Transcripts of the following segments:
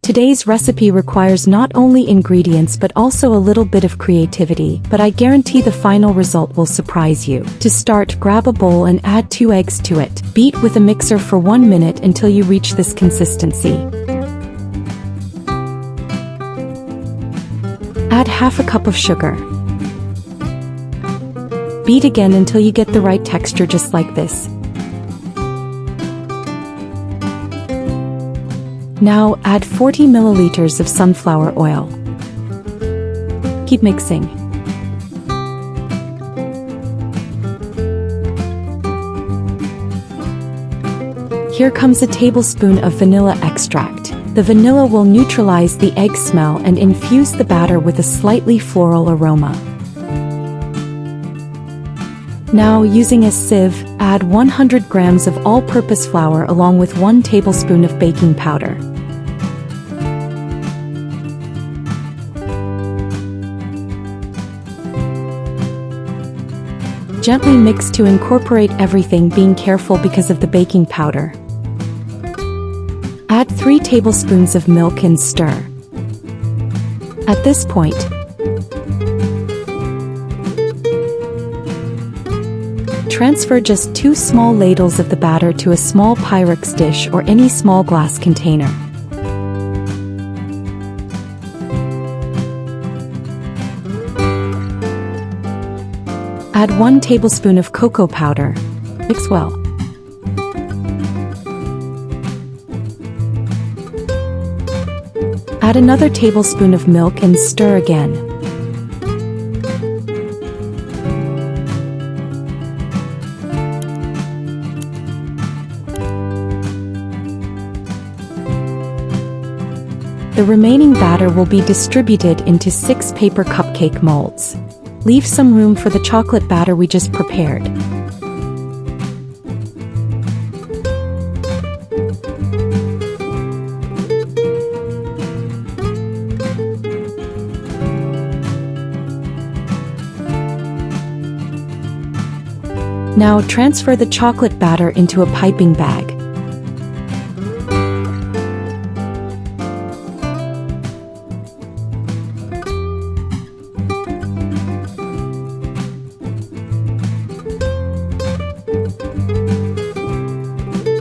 Today's recipe requires not only ingredients but also a little bit of creativity, but I guarantee the final result will surprise you. To start, grab a bowl and add 2 eggs to it. Beat with a mixer for 1 minute until you reach this consistency. Add half a cup of sugar. Beat again until you get the right texture, just like this. Now add 40 milliliters of sunflower oil. Keep mixing. Here comes a tablespoon of vanilla extract. The vanilla will neutralize the egg smell and infuse the batter with a slightly floral aroma. Now, using a sieve, add 100 grams of all-purpose flour along with 1 tablespoon of baking powder. Gently mix to incorporate everything, being careful because of the baking powder. Add 3 tablespoons of milk and stir. At this point, transfer just 2 small ladles of the batter to a small Pyrex dish or any small glass container. Add 1 tablespoon of cocoa powder. Mix well. Add another tablespoon of milk and stir again. The remaining batter will be distributed into 6 paper cupcake molds. Leave some room for the chocolate batter we just prepared. Now transfer the chocolate batter into a piping bag.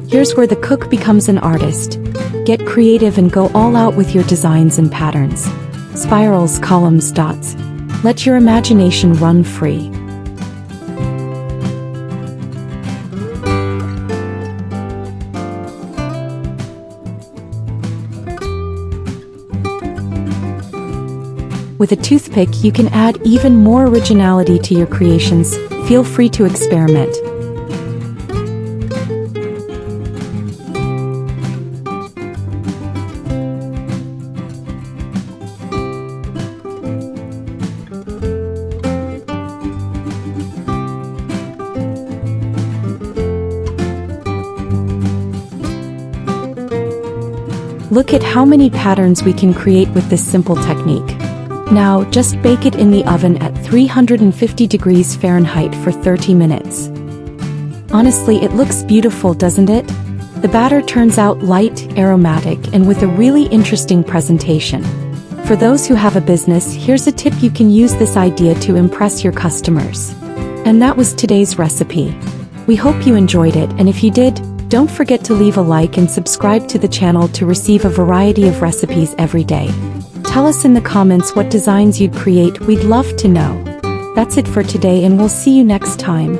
Here's where the cook becomes an artist. Get creative and go all out with your designs and patterns. Spirals, columns, dots. Let your imagination run free. With a toothpick, you can add even more originality to your creations. Feel free to experiment. Look at how many patterns we can create with this simple technique. Now, just bake it in the oven at 350 degrees Fahrenheit for 30 minutes. Honestly, it looks beautiful, doesn't it? The batter turns out light, aromatic, and with a really interesting presentation. For those who have a business, here's a tip: you can use this idea to impress your customers. And that was today's recipe. We hope you enjoyed it, and if you did, don't forget to leave a like and subscribe to the channel to receive a variety of recipes every day. Tell us in the comments what designs you'd create, we'd love to know. That's it for today, and we'll see you next time.